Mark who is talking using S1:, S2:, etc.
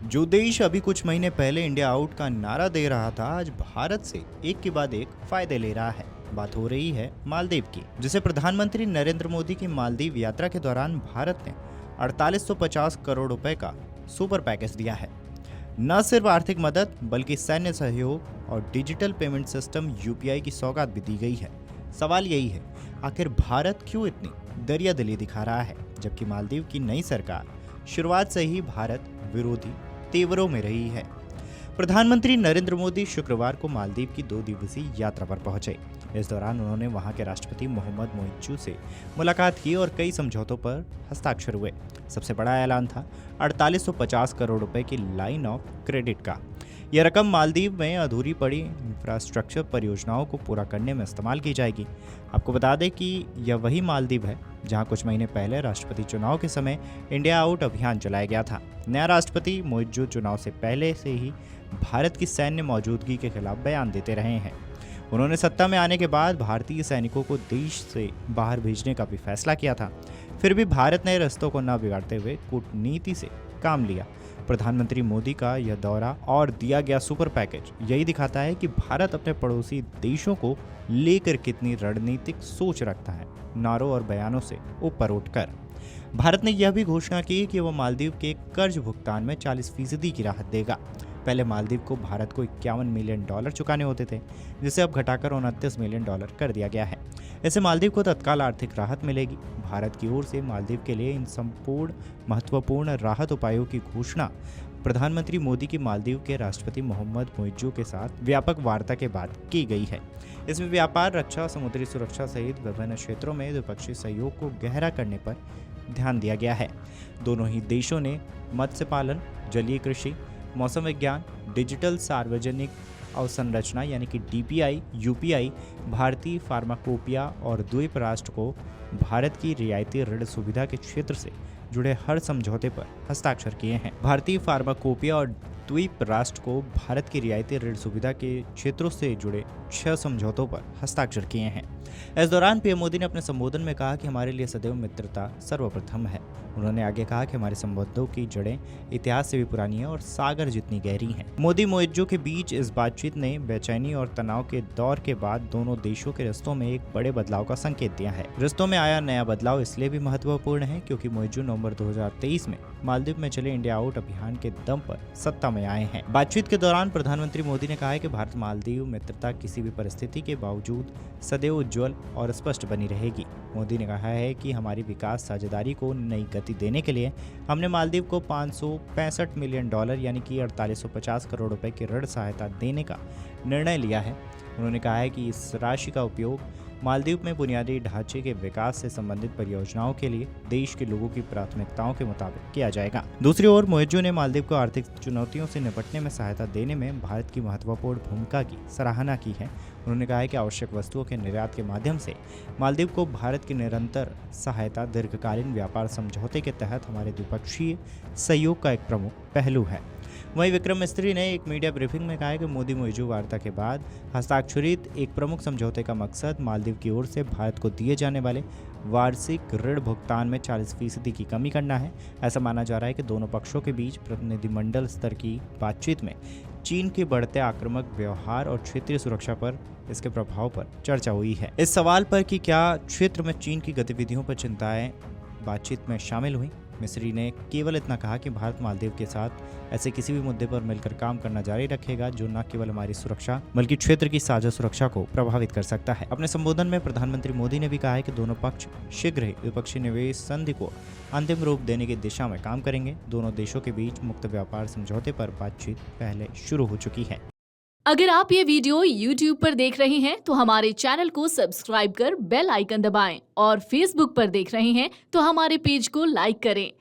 S1: जो देश अभी कुछ महीने पहले इंडिया आउट का नारा दे रहा था, आज भारत से एक के बाद एक फायदे ले रहा है। बात हो रही है मालदीव की, जिसे प्रधानमंत्री नरेंद्र मोदी की मालदीव यात्रा के दौरान भारत ने 4850 करोड़ रुपए का सुपर पैकेज दिया है। न सिर्फ आर्थिक मदद बल्कि सैन्य सहयोग और डिजिटल पेमेंट सिस्टम यूपीआई की सौगात भी दी गई है। सवाल यही है, आखिर भारत क्यों इतनी दरियादिली दिखा रहा है, जबकि मालदीव की नई सरकार शुरुआत से ही भारत विरोधी तेवरों में रही है। प्रधानमंत्री नरेंद्र मोदी शुक्रवार को मालदीव की 2 दिवसीय यात्रा पर पहुंचे। इस दौरान उन्होंने वहां के राष्ट्रपति मोहम्मद मोइज्जू से मुलाकात की और कई समझौतों पर हस्ताक्षर हुए। सबसे बड़ा ऐलान था 4850 करोड़ रुपए की लाइन ऑफ क्रेडिट का। यह रकम मालदीव में अधूरी पड़ी इंफ्रास्ट्रक्चर परियोजनाओं को पूरा करने में इस्तेमाल की जाएगी। आपको बता दें कि यह वही मालदीव है जहां कुछ महीने पहले राष्ट्रपति चुनाव के समय इंडिया आउट अभियान चलाया गया था। नया राष्ट्रपति मोइज्जू चुनाव से पहले से ही भारत की सैन्य मौजूदगी के खिलाफ बयान देते रहे हैं। उन्होंने सत्ता में आने के बाद भारतीय सैनिकों को देश से बाहर भेजने का भी फैसला किया था। फिर भी भारत ने रिश्तों को न बिगाड़ते हुए कूटनीति से काम लिया। प्रधानमंत्री मोदी का यह दौरा और दिया गया सुपर पैकेज यही दिखाता है कि भारत अपने पड़ोसी देशों को लेकर कितनी रणनीतिक सोच रखता है, नारों और बयानों से ऊपर उठकर। भारत ने यह भी घोषणा की कि वह मालदीव के कर्ज भुगतान में 40% की राहत देगा। पहले मालदीव को भारत को $51 मिलियन चुकाने होते थे, जिसे अब घटाकर $29 मिलियन कर दिया गया है। इससे मालदीव को तत्काल आर्थिक राहत मिलेगी। भारत की ओर से मालदीव के लिए इन संपूर्ण महत्वपूर्ण राहत उपायों की घोषणा प्रधानमंत्री मोदी की मालदीव के राष्ट्रपति मोहम्मद मोइज्जू के साथ व्यापक वार्ता के बाद की गई है। इसमें व्यापार, रक्षा, समुद्री सुरक्षा सहित विभिन्न क्षेत्रों में द्विपक्षीय सहयोग को गहरा करने पर ध्यान दिया गया है। दोनों ही देशों ने मत्स्य पालन, जलीय कृषि, मौसम विज्ञान, डिजिटल सार्वजनिक अवसंरचना यानी कि डीपीआई, यूपीआई, भारतीय फार्माकोपिया और द्वीप राष्ट्र को भारत की रियायती ऋण सुविधा के क्षेत्र से जुड़े हर समझौते पर हस्ताक्षर किए हैं। भारतीय फार्माकोपिया और द्वीप राष्ट्र को भारत की रियायती ऋण सुविधा के क्षेत्रों से जुड़े 6 समझौतों पर हस्ताक्षर किए हैं। इस दौरान पीएम मोदी ने अपने संबोधन में कहा कि हमारे लिए सदैव मित्रता सर्वप्रथम है। उन्होंने आगे कहा कि हमारे संबंधों की जड़ें इतिहास से भी पुरानी है और सागर जितनी गहरी हैं। मोदी मोइज्जू के बीच इस बातचीत ने बेचैनी और तनाव के दौर के बाद दोनों देशों के रिश्तों में एक बड़े बदलाव का संकेत दिया है। रिश्तों में आया नया बदलाव इसलिए भी महत्वपूर्ण है क्योंकि मोइज्जू नवंबर 2023 में मालदीव में चले इंडिया आउट अभियान के दम पर सत्ता में आए हैं। बातचीत के दौरान प्रधानमंत्री मोदी ने कहा है कि भारत मालदीव मित्रता किसी भी परिस्थिति के बावजूद सदैव उज्जवल और स्पष्ट बनी रहेगी। मोदी ने कहा है कि हमारी विकास साझेदारी को नई गति देने के लिए हमने मालदीव को $565 मिलियन यानी कि 4850 करोड़ रुपए की ऋण सहायता देने का निर्णय लिया है। उन्होंने कहा है कि इस राशि का उपयोग मालदीव में बुनियादी ढांचे के विकास से संबंधित परियोजनाओं के लिए देश के लोगों की प्राथमिकताओं के मुताबिक किया जाएगा। दूसरी ओर मोइज्जू ने मालदीव को आर्थिक चुनौतियों से निपटने में सहायता देने में भारत की महत्वपूर्ण भूमिका की सराहना की है। उन्होंने कहा है कि आवश्यक वस्तुओं के निर्यात के माध्यम से मालदीव को भारत की निरंतर सहायता दीर्घकालीन व्यापार समझौते के तहत हमारे द्विपक्षीय सहयोग का एक प्रमुख पहलू है। वहीं विक्रम मिस्त्री ने एक मीडिया ब्रीफिंग में कहा कि मोदी मोइज्जू वार्ता के बाद हस्ताक्षरित एक प्रमुख समझौते का मकसद मालदीव की ओर से भारत को दिए जाने वाले वार्षिक ऋण भुगतान में 40% की कमी करना है। ऐसा माना जा रहा है कि दोनों पक्षों के बीच प्रतिनिधिमंडल स्तर की बातचीत में चीन के बढ़ते आक्रामक व्यवहार और क्षेत्रीय सुरक्षा पर इसके प्रभाव पर चर्चा हुई है। इस सवाल पर कि क्या क्षेत्र में चीन की गतिविधियों पर चिंताएं बातचीत में शामिल हुई, मिस्री ने केवल इतना कहा कि भारत मालदीव के साथ ऐसे किसी भी मुद्दे पर मिलकर काम करना जारी रखेगा जो न केवल हमारी सुरक्षा बल्कि क्षेत्र की साझा सुरक्षा को प्रभावित कर सकता है। अपने संबोधन में प्रधानमंत्री मोदी ने भी कहा है कि दोनों पक्ष शीघ्र ही द्विपक्षीय निवेश संधि को अंतिम रूप देने की दिशा में काम करेंगे। दोनों देशों के बीच मुक्त व्यापार समझौते पर बातचीत पहले शुरू हो चुकी है।
S2: अगर आप ये वीडियो YouTube पर देख रहे हैं तो हमारे चैनल को सब्सक्राइब कर बेल आइकन दबाएं और Facebook पर देख रहे हैं तो हमारे पेज को लाइक करें।